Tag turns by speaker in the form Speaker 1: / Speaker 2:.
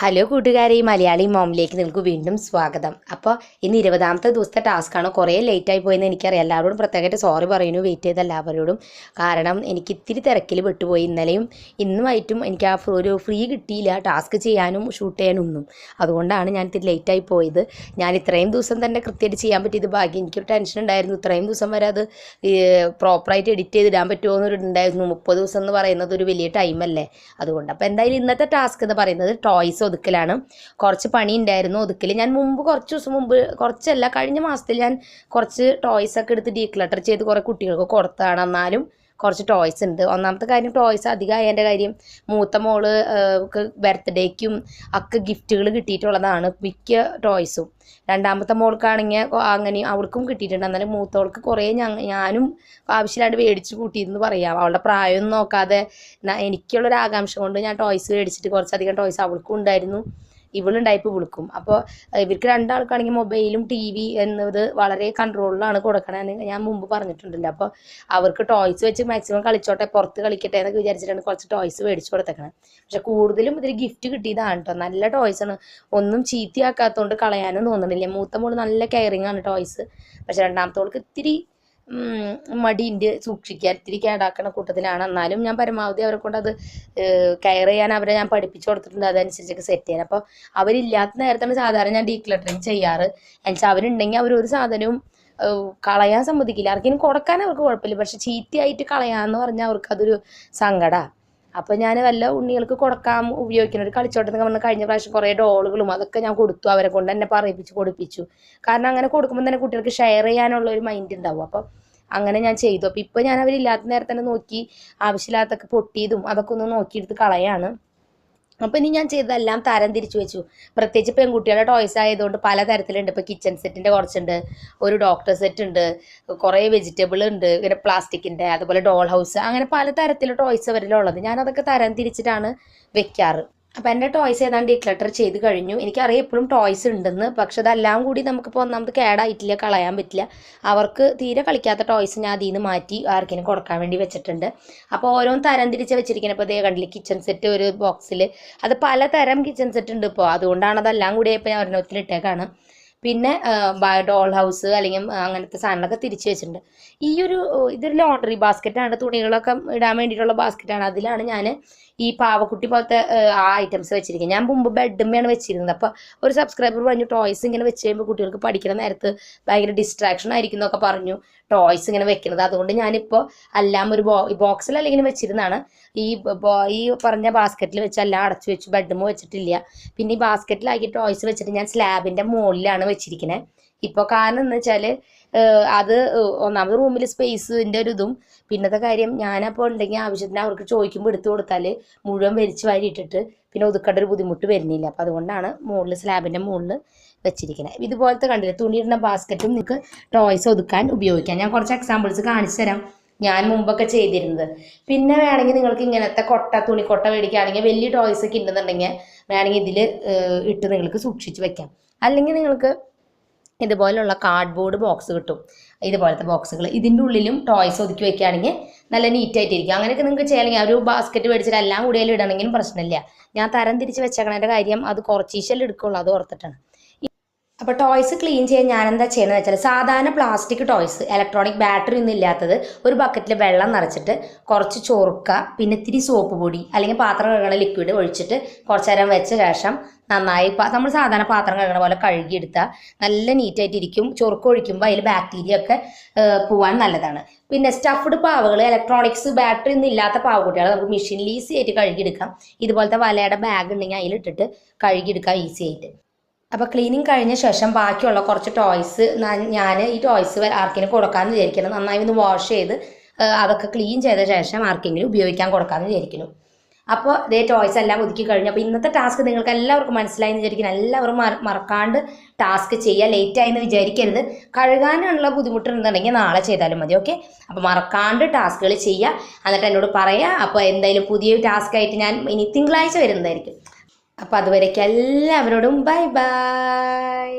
Speaker 1: Hello കൂട്ടുകാരെ, മലയാളി മോമിലേക്ക് നിങ്ങൾക്ക് വീണ്ടും സ്വാഗതം. അപ്പോൾ ഇന്ന് 20ാമത്തെ ദിവസത്തെ ടാസ്ക്കാണ്. കുറേ ലേറ്റായി പോയെന്ന് എനിക്കറിയാം. എല്ലാവരോടും പ്രത്യേകമായിട്ട് സോറി പറയുന്നു, വെയിറ്റ് ചെയ്ത എല്ലാവരോടും. കാരണം എനിക്ക് ഇത്തിരി തിരക്കിൽ വിട്ടുപോയി. ഇന്നലെയും ഇന്നുമായിട്ടും എനിക്ക് ഒരു ഫ്രീ കിട്ടിയില്ല ടാസ്ക് ചെയ്യാനും ഷൂട്ട് ചെയ്യാനും ഒന്നും. അതുകൊണ്ടാണ് ഞാൻ ഇത്തിരി ലേറ്റായി പോയത്. ഞാൻ ഇത്രയും ദിവസം തന്നെ കൃത്യമായിട്ട് ചെയ്യാൻ പറ്റിയത് ഭാഗ്യം. എനിക്കൊരു ടെൻഷൻ ഉണ്ടായിരുന്നു, ഇത്രയും ദിവസം വരെ അത് പ്രോപ്പറായിട്ട് എഡിറ്റ് ചെയ്തിടാൻ പറ്റുമോ എന്നൊരു ഉണ്ടായിരുന്നു. 30 ദിവസം എന്ന് പറയുന്നത് ഒരു വലിയ ടൈമല്ലേ. അതുകൊണ്ട് അപ്പോൾ എന്തായാലും ഇന്നത്തെ ടാസ്ക് എന്ന് പറയുന്നത് ടോയ്സ് ഒതുക്കലാണ്. കുറച്ച് പണി ഉണ്ടായിരുന്നു ഒതുക്കൽ. ഞാൻ കുറച്ച് ദിവസം മുമ്പ്, കുറച്ചല്ല, കഴിഞ്ഞ മാസത്തിൽ ഞാൻ കുറച്ച് ടോയ്സ് ഒക്കെ എടുത്ത് ഡീക്ലട്ടർ ചെയ്ത് കുറേ കുട്ടികൾക്ക് കൊടുത്തതാണ്. എന്നാലും കുറച്ച് ടോയ്സ് ഉണ്ട്. ഒന്നാമത്തെ കാര്യം, ടോയ്സ് അധികമായതിൻ്റെ കാര്യം, മൂത്ത മോള് ബർത്ത്ഡേക്കും ഒക്കെ ഗിഫ്റ്റുകൾ കിട്ടിയിട്ടുള്ളതാണ് മിക്ക ടോയ്സും. രണ്ടാമത്തെ മോൾക്കാണെങ്കിൽ അങ്ങനെ അവൾക്കും കിട്ടിയിട്ടുണ്ട്. എന്നാലും മൂത്തവൾക്ക് കുറേ ഞാനും ആവശ്യമില്ലാണ്ട് മേടിച്ച് കൂട്ടിയെന്ന് പറയാം. അവളുടെ പ്രായമൊന്നും നോക്കാതെ എനിക്കുള്ളൊരു ആകാംക്ഷ കൊണ്ട് ഞാൻ ടോയ്സ് മേടിച്ചിട്ട് കുറച്ചധികം ടോയ്സ് അവൾക്കും ഉണ്ടായിരുന്നു, ഇവളുണ്ടായിപ്പോൾ വിളിക്കും. അപ്പോൾ ഇവർക്ക് രണ്ടാൾക്കാണെങ്കിൽ മൊബൈലും ടി വി എന്നത് വളരെ കൺട്രോളിലാണ് കൊടുക്കണമെന്ന് ഞാൻ മുമ്പ് പറഞ്ഞിട്ടുണ്ടല്ലോ. അപ്പോൾ അവർക്ക് ടോയ്സ് വെച്ച് മാക്സിമം കളിച്ചോട്ടെ, പുറത്ത് കളിക്കട്ടെ എന്നൊക്കെ വിചാരിച്ചിട്ടാണ് കുറച്ച് ടോയ്സ് മേടിച്ച് കൊടുത്തേക്കണം. പക്ഷെ കൂടുതലും ഇതിൽ ഗിഫ്റ്റ് കിട്ടിയതാണ് കേട്ടോ. നല്ല ടോയ്സാണ്, ഒന്നും ചീത്തയാക്കാത്തതുകൊണ്ട് കളയാനും തോന്നുന്നില്ല. മൂത്ത മോള് നല്ല കെയറിങ് ആണ് ടോയ്സ്. പക്ഷെ രണ്ടാമത്തോൾക്ക് ഇത്തിരി മടിയുണ്ട് സൂക്ഷിക്കാൻ, ഇത്തിരി കേടാക്കണ കൂട്ടത്തിലാണ്. എന്നാലും ഞാൻ പരമാവധി അവരെ കൊണ്ട് അത് കെയർ ചെയ്യാൻ അവരെ ഞാൻ പഠിപ്പിച്ചു കൊടുത്തിട്ടുണ്ട്, അതനുസരിച്ചൊക്കെ സെറ്റ് ചെയ്യാൻ. അപ്പോൾ അവരില്ലാത്ത നേരത്താണ് സാധാരണ ഞാൻ ഡീക്ലട്ടറിങ് ചെയ്യാറ്. എന്നുവെച്ചാൽ അവരുണ്ടെങ്കിൽ അവരൊരു സാധനവും കളയാൻ സമ്മതിക്കില്ല. ആർക്കെങ്കിലും കൊടുക്കാൻ അവർക്ക് കുഴപ്പമില്ല, പക്ഷെ ചീത്തയായിട്ട് കളയാമെന്ന് പറഞ്ഞാൽ അവർക്കതൊരു സങ്കടമാണ്. അപ്പോൾ ഞാൻ വല്ല ഉണ്ണികൾക്ക് കൊടുക്കാൻ ഉപയോഗിക്കുന്ന ഒരു കളിച്ചോട്ടം പറഞ്ഞാൽ കഴിഞ്ഞ പ്രാവശ്യം കുറേ ഡോളുകളും അതൊക്കെ ഞാൻ കൊടുത്തു, അവരെ കൊണ്ട് തന്നെ പറയിപ്പിച്ച് കൊടുപ്പിച്ചു. കാരണം അങ്ങനെ കൊടുക്കുമ്പോൾ തന്നെ കുട്ടികൾക്ക് ഷെയർ ചെയ്യാനുള്ള ഒരു മൈൻഡ് ഉണ്ടാവും. അപ്പോൾ അങ്ങനെ ഞാൻ ചെയ്തു. അപ്പോൾ ഇപ്പോൾ ഞാൻ അവരില്ലാത്ത നേരത്തെ തന്നെ നോക്കി ആവശ്യമില്ലാത്തൊക്കെ പൊട്ടിയതും അതൊക്കെ ഒന്ന് നോക്കിയെടുത്ത് കളയാണ്. അപ്പോൾ ഇനി ഞാൻ ചെയ്തതെല്ലാം തരം തിരിച്ചു വെച്ചു. പ്രത്യേകിച്ച് പെൺകുട്ടികളുടെ ടോയ്സ് ആയതുകൊണ്ട് പല തരത്തിലുണ്ട്. ഇപ്പോൾ കിച്ചൺ സെറ്റിൻ്റെ കുറച്ചുണ്ട്, ഒരു ഡോക്ടർ സെറ്റ് ഉണ്ട്, കുറേ വെജിറ്റബിൾ ഉണ്ട്, ഇങ്ങനെ പ്ലാസ്റ്റിക്കിൻ്റെ, അതുപോലെ ഡോൾ ഹൗസ്, അങ്ങനെ പല തരത്തിലുള്ള ടോയ്സ് അവരിലുള്ളത്. ഞാനതൊക്കെ തരം തിരിച്ചിട്ടാണ് വെക്കാറ്. അപ്പോൾ എൻ്റെ ടോയ്സ് ഏതാണ്ട് ഡീക്ലട്ടർ ചെയ്ത് കഴിഞ്ഞു. എനിക്കറിയാം എപ്പോഴും ടോയ്സ് ഉണ്ടെന്ന്, പക്ഷെ അതെല്ലാം കൂടി നമുക്കിപ്പോൾ ഒന്നാമത് കേടായിട്ടില്ല, കളയാൻ പറ്റില്ല. അവർക്ക് തീരെ കളിക്കാത്ത ടോയ്സ് ഞാൻ അതിൽ നിന്ന് മാറ്റി ആർക്കെങ്കിലും കൊടുക്കാൻ വേണ്ടി വെച്ചിട്ടുണ്ട്. അപ്പോൾ ഓരോന്ന് തരം തിരിച്ച് വെച്ചിരിക്കുന്നത്. ഇപ്പോൾ അതേ കണ്ടില്ലേ, കിച്ചൺ സെറ്റ് ഒരു ബോക്സിൽ, അത് പലതരം കിച്ചൺ സെറ്റ് ഉണ്ട് ഇപ്പോൾ. അതുകൊണ്ടാണ് അതെല്ലാം കൂടി ഇപ്പോൾ ഞാൻ ഒരെണ്ണത്തിലിട്ടേക്കാണ്. പിന്നെ ഡോൾ ഹൗസ് അല്ലെങ്കിൽ അങ്ങനത്തെ സാധനങ്ങളൊക്കെ തിരിച്ച് വെച്ചിട്ടുണ്ട്. ഇതൊരു ലോണ്ടറി ബാസ്ക്കറ്റാണ്, തുണികളൊക്കെ ഇടാൻ വേണ്ടിയിട്ടുള്ള ബാസ്ക്കറ്റാണ്. അതിലാണ് ഞാൻ ഈ പാവക്കുട്ടി പോലത്തെ ആ ഐറ്റംസ് വെച്ചിരിക്കുന്നത്. ഞാൻ മുമ്പ് ബെഡ്മയാണ് വെച്ചിരുന്നത്. അപ്പോൾ ഒരു സബ്സ്ക്രൈബർ പറഞ്ഞു, ടോയ്സ് ഇങ്ങനെ വെച്ച് കഴിയുമ്പോൾ കുട്ടികൾക്ക് പഠിക്കുന്ന നേരത്ത് ഭയങ്കര ഡിസ്ട്രാക്ഷൻ ആയിരിക്കും എന്നൊക്കെ പറഞ്ഞു ടോയ്സ് ഇങ്ങനെ വെക്കുന്നത്. അതുകൊണ്ട് ഞാനിപ്പോൾ എല്ലാം ഒരു ബോക്സിലല്ല ഇങ്ങനെ വെച്ചിരുന്നതാണ്. ഈ പറഞ്ഞ ബാസ്ക്കറ്റിൽ വെച്ച് എല്ലാം അടച്ചു വെച്ചു, ബെഡ്മ വെച്ചിട്ടില്ല. പിന്നെ ഈ ബാസ്ക്കറ്റിലാക്കി ടോയ്സ് വെച്ചിട്ട് ഞാൻ സ്ലാബിൻ്റെ മുകളിലാണ് വെച്ചിരിക്കുന്നത് ഇപ്പോൾ. കാരണം എന്ന് വെച്ചാൽ അത് ഒന്നാമത് റൂമിൽ സ്പേസിൻ്റെ ഒരു ഇതും, പിന്നത്തെ കാര്യം ഞാനപ്പോൾ ഉണ്ടെങ്കിൽ ആവശ്യത്തിന് അവർക്ക് ചോദിക്കുമ്പോൾ എടുത്തു കൊടുത്താൽ മുഴുവൻ വലിച്ച് വാരി ഇട്ടിട്ട് പിന്നെ ഒതുക്കേണ്ട ഒരു ബുദ്ധിമുട്ട് വരുന്നില്ല. അപ്പോൾ അതുകൊണ്ടാണ് മുകളിൽ സ്ലാബിൻ്റെ മുകളിൽ വെച്ചിരിക്കുന്നത്. ഇതുപോലത്തെ കണ്ടില്ലേ, തുണിയിടുന്ന ബാസ്ക്കറ്റും നിങ്ങൾക്ക് ടോയ്സ് ഒതുക്കാൻ ഉപയോഗിക്കാം. ഞാൻ കുറച്ച് എക്സാമ്പിൾസ് കാണിച്ചു തരാം ഞാൻ മുമ്പൊക്കെ ചെയ്തിരുന്നത്. പിന്നെ വേണമെങ്കിൽ നിങ്ങൾക്ക് ഇങ്ങനത്തെ തുണിക്കൊട്ട മേടിക്കുകയാണെങ്കിൽ വലിയ ടോയ്സ് ഒക്കെ ഉണ്ടെന്നുണ്ടെങ്കിൽ വേണമെങ്കിൽ ഇതിൽ ഇട്ട് നിങ്ങൾക്ക് സൂക്ഷിച്ച് വെക്കാം. അല്ലെങ്കിൽ നിങ്ങൾക്ക് ഇതുപോലുള്ള കാർഡ്ബോർഡ് ബോക്സ് കിട്ടും, ഇതുപോലത്തെ ബോക്സുകൾ. ഇതിൻ്റെ ഉള്ളിലും ടോയ്സ് ഒതുക്കി വെക്കുകയാണെങ്കിൽ നല്ല നീറ്റായിട്ടിരിക്കും. അങ്ങനെയൊക്കെ നിങ്ങൾക്ക് ചെയ്യാമെങ്കിൽ ഒരു ബാസ്ക്കറ്റ് മേടിച്ചിട്ട് എല്ലാം കൂടിയാലും ഇടണമെങ്കിലും പ്രശ്നമില്ല. ഞാൻ തരം തിരിച്ച് വെച്ചേക്കണതിൻ്റെ കാര്യം അത് കുറച്ചീശല്ലേ എടുക്കുള്ളൂ, അത് ഓർത്തിട്ടാണ്. അപ്പോൾ ടോയ്സ് ക്ലീൻ ചെയ്യാൻ ഞാൻ എന്താ ചെയ്യണമെന്ന് വെച്ചാൽ, സാധാരണ പ്ലാസ്റ്റിക് ടോയ്സ്, ഇലക്ട്രോണിക് ബാറ്ററി ഒന്നും ഇല്ലാത്തത്, ഒരു ബക്കറ്റിൽ വെള്ളം നിറച്ചിട്ട് കുറച്ച് ചൊറുക്ക, പിന്നെ ഇത്തിരി സോപ്പ് പൊടി അല്ലെങ്കിൽ പാത്രം കഴുകണ ലിക്വിഡ് ഒഴിച്ചിട്ട് കുറച്ച് നേരം വെച്ച ശേഷം നന്നായി നമ്മൾ സാധാരണ പാത്രം കഴുകണ പോലെ കഴുകിയെടുത്താൽ നല്ല നീറ്റായിട്ടിരിക്കും. ചൊറുക്ക ഒഴിക്കുമ്പോൾ അതിൽ ബാക്ടീരിയ ഒക്കെ പോകാൻ നല്ലതാണ്. പിന്നെ സ്റ്റഫ്ഡ് പാവകൾ, ഇലക്ട്രോണിക്സ് ബാറ്ററി ഒന്നും ഇല്ലാത്ത പാവക്കുട്ടികൾ നമുക്ക് മെഷീനിൽ ഈസി ആയിട്ട് കഴുകിയെടുക്കാം. ഇതുപോലത്തെ വലയുടെ ബാഗ് ഉണ്ടെങ്കിൽ അതിലിട്ടിട്ട് കഴുകിയെടുക്കാം ഈസി ആയിട്ട്. അപ്പോൾ ക്ലീനിങ് കഴിഞ്ഞ ശേഷം ബാക്കിയുള്ള കുറച്ച് ടോയ്സ് ഞാൻ ഈ ടോയ്സ് ആർക്കെങ്കിലും കൊടുക്കാമെന്ന് വിചാരിക്കണം. നന്നായി ഒന്ന് വാഷ് ചെയ്ത് അതൊക്കെ ക്ലീൻ ചെയ്ത ശേഷം ആർക്കെങ്കിലും ഉപയോഗിക്കാൻ കൊടുക്കാമെന്ന് വിചാരിക്കുന്നു. അപ്പോൾ ഇതേ ടോയ്സ് എല്ലാം ഒതുക്കി കഴിഞ്ഞു. അപ്പോൾ ഇന്നത്തെ ടാസ്ക് നിങ്ങൾക്ക് എല്ലാവർക്കും മനസ്സിലായി എന്ന് വിചാരിക്കുന്നു. എല്ലാവരും മറക്കാണ്ട് ടാസ്ക് ചെയ്യുക. ലേറ്റായി എന്ന് വിചാരിക്കരുത്. കഴുകാനുള്ള ബുദ്ധിമുട്ടുണ്ടെന്നുണ്ടെങ്കിൽ നാളെ ചെയ്താലും മതി. ഓക്കെ, അപ്പോൾ മറക്കാണ്ട് ടാസ്കുകൾ ചെയ്യുക, എന്നിട്ട് എന്നോട് പറയുക. അപ്പോൾ എന്തായാലും പുതിയൊരു ടാസ്ക് ആയിട്ട് ഞാൻ ഇനി തിങ്കളാഴ്ച വരുന്നതായിരിക്കും. അപ്പോൾ അതുവരേക്കും എല്ലാവരോടും ബൈ ബൈ.